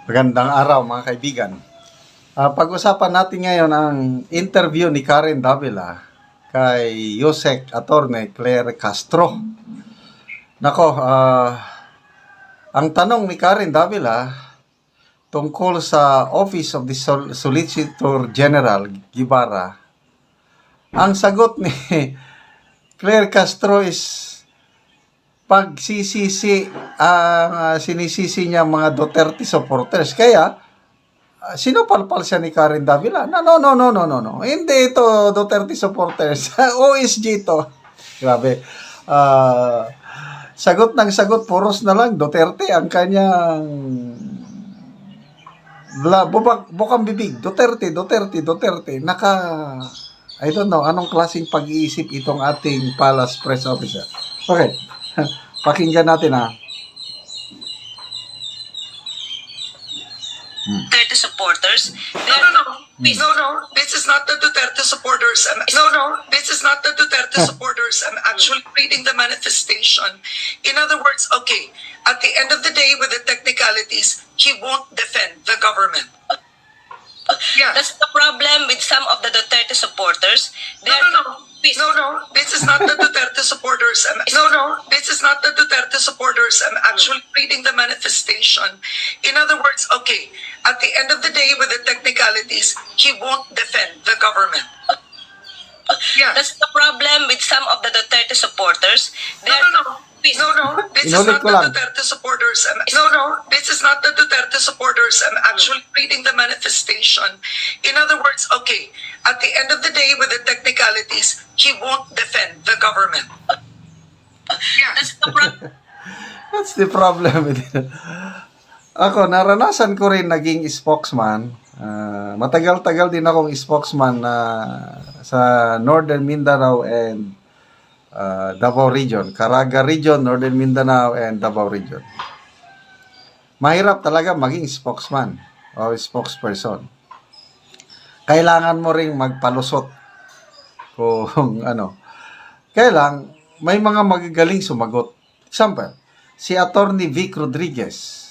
Magandang araw mga kaibigan. Pag-usapan natin ngayon ang interview ni Karen Davila kay Yusek Attorney Claire Castro. Nako, ang tanong ni Karen Davila tungkol sa Office of the Solicitor General Guevara, ang sagot ni Claire Castro is pagsisisi ang sinisisi niya mga Duterte supporters. Kaya sinupalpal siya ni Karen Davila. No. Hindi ito Duterte supporters. OSG ito. Grabe. Sagot ng sagot, puros na lang Duterte ang kanyang bukang bibig. Duterte. I don't know anong klaseng pag-iisip itong ating Palace Press Officer. Okay. Pakinggan natin Duterte supporters. No. This is not the Duterte supporters. This is not the Duterte supporters. I'm actually reading the manifestation. In other words, okay, at the end of the day, with the technicalities, he won't defend the government. Yeah. That's the problem with some of the Duterte supporters. No. This is not the Duterte supporters. This is not the Duterte supporters. I'm actually reading the manifestation. In other words, okay, at the end of the day, with the technicalities, he won't defend the government. Yeah. That's the problem with some of the Duterte supporters. No. This is Inulit not ko the lang. Duterte supporters. This is not the Duterte supporters. I'm actually reading the manifestation. In other words, okay, at the end of the day, with the technicalities, he won't defend the government. Yeah. That's the problem. That's the problem with it. Ako, naranasan ko rin naging spokesman. Matagal-tagal din akong spokesman sa Northern Mindanao and Davao Region. Caraga Region, Northern Mindanao and Davao Region. Mahirap talaga maging spokesman o spokesperson. Kailangan mo ring magpalusot kung ano. Kailang may mga magagaling sumagot. Example, si Attorney Vic Rodriguez,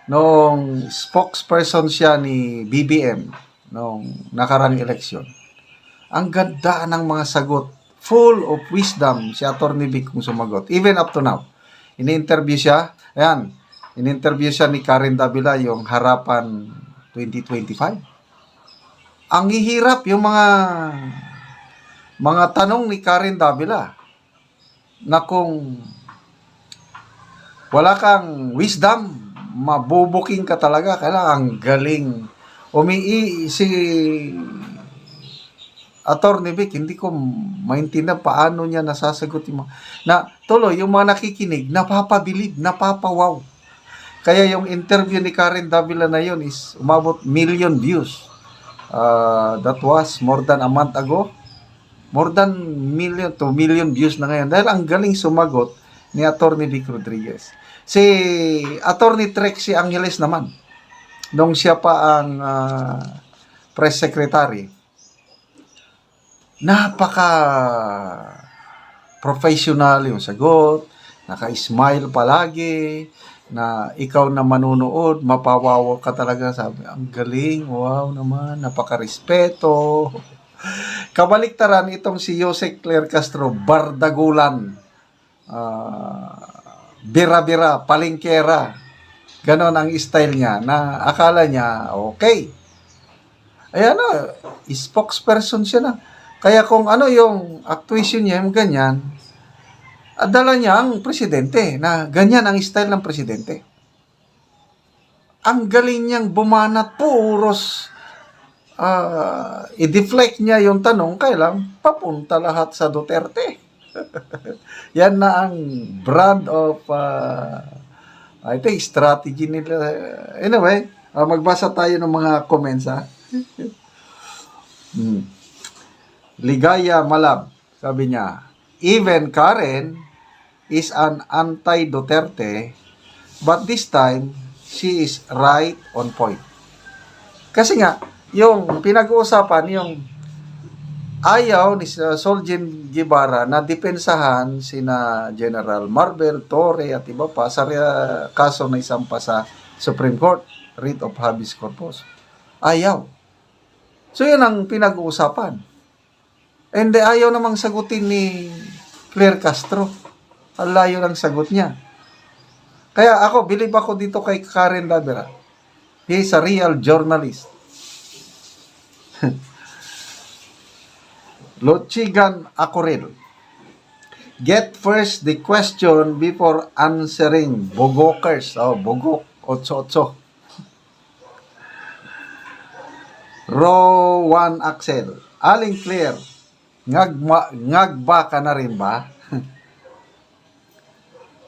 nung spokesperson siya ni BBM nung nakarang eleksyon. Ang ganda ng mga sagot. Full of wisdom si Attorney Vic kung sumagot. Even up to now. In-interview siya. Ayan. In-interview siya ni Karen Davila yung harapan 2025. Ang hihirap yung mga tanong ni Karen Davila na kung wala kang wisdom, mabubuking ka talaga. Kailangan ang galing. Si Attorney Vic, hindi ko maintindihan paano niya nasasagot yung tuloy, yung mga nakikinig, napapabilib, napapawaw. Kaya yung interview ni Karen Davila na yun is umabot million views. That was more than a month ago. More than 2 million views na ngayon. Dahil ang galing sumagot ni Attorney Vic Rodriguez. Si Attorney Trexie Angeles naman, nung siya pa ang press secretary, napaka professional yung sagot, naka-smile palagi, na ikaw na manunood, mapawawa ka talaga, sabi, ang galing, wow naman, napaka-respeto. Kabaliktaran itong si Yusek Claire Castro, bardagulan, bira-bira, palingkera, ganon ang style niya, na akala niya, okay. Ayan na, spokesperson siya na. Kaya kung ano yung actuation niya, yung ganyan, dala niya ang presidente, na ganyan ang style ng presidente. Ang galing niyang bumanat, puros, i-deflect niya yung tanong, kailang papunta lahat sa Duterte. Yan na ang brand of, I think, strategy nila. Anyway, magbasa tayo ng mga comments, ha? Ligaya Malab, sabi niya, even Karen is an anti-Duterte, but this time, she is right on point. Kasi nga, yung pinag-uusapan, yung ayaw ni Soljen Guevara na depensahan sina General Marbel, Torre at iba pa sa kaso na isampa sa Supreme Court. writ of habeas corpus. Ayaw. So, yan ang pinag-uusapan. And ayaw namang sagutin ni Claire Castro. Ang layo ng sagot niya. Kaya ako, believe ako dito kay Karen Davila. He is a real journalist. Lochigan Acorel. Get first the question before answering. Bogokers. Oh, bogok. 8-8. Rowan Axel. Aling Claire. Ngagba ka na rin ba?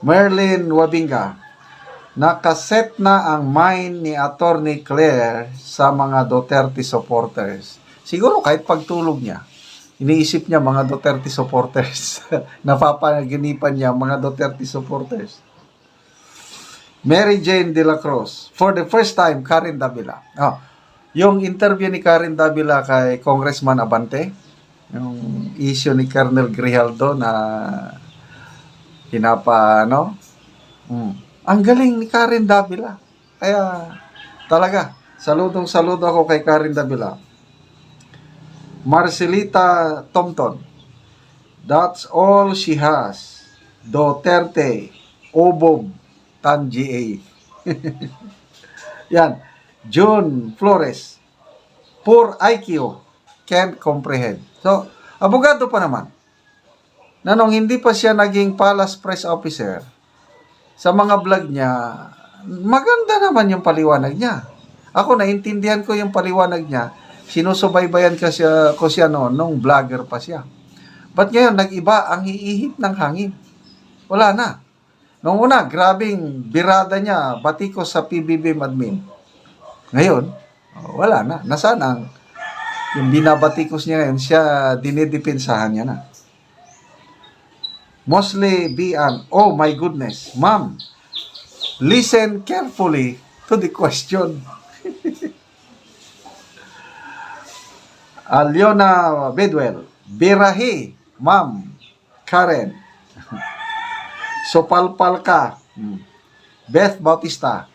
Merlin Wabinga. Nakaset na ang mind ni Attorney Claire sa mga Duterte supporters. Siguro kahit pagtulog niya, iniisip niya mga Duterte supporters. Napapaginipan niya mga Duterte supporters. Mary Jane De La Cruz. For the first time, Karen Davila. Oh, yung interview ni Karen Davila kay Congressman Abante, yung issue ni Colonel Grijaldo na ang galing ni Karen Davila. Kaya, talaga, saludo ako kay Karen Davila. Marcelita Thompson. That's all she has. Duterte, Obob, Tangi. Yan. June Flores. Poor IQ. Can't comprehend. So, abogado pa naman. Nanong hindi pa siya naging palace press officer, sa mga vlog niya, maganda naman yung paliwanag niya. Ako, naintindihan ko yung paliwanag niya. Sinusubaybayan ko siya noon, nung vlogger pa siya. But ngayon, nag-iba ang hiihip ng hangin. Wala na. Noong una, grabing birada niya, batikos sa PBBM admin. Ngayon, wala na. Nasaan ang yung binabatikos niya ngayon, siya dinidepensahan niya na. Mostly Bian, oh my goodness, ma'am, listen carefully to the question. Aliona Bedwell, Birahi, ma'am, Karen, Sopalpal ka, Beth Bautista,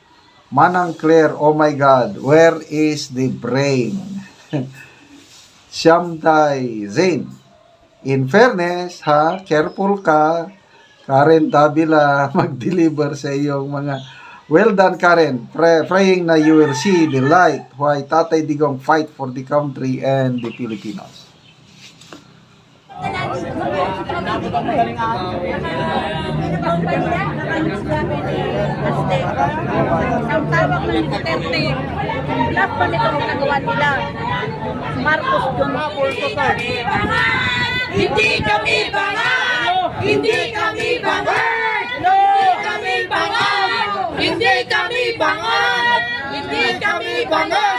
Manang Claire, oh my God, where is the brain? Shamdai Zain, in fairness, careful ka, Karen Davila, mag-deliver sa iyong mga... Well done, Karen. Praying na you will see the light why Tatay Digong fight for the country and the Filipinos. Ang tawag ng Duterte, lahat pa nito ang ginagawa nila. Marcos Jr. Hindi kami bangag! Hindi kami bangag! Hindi kami bangag! Hindi kami bangag! Hindi kami bangag!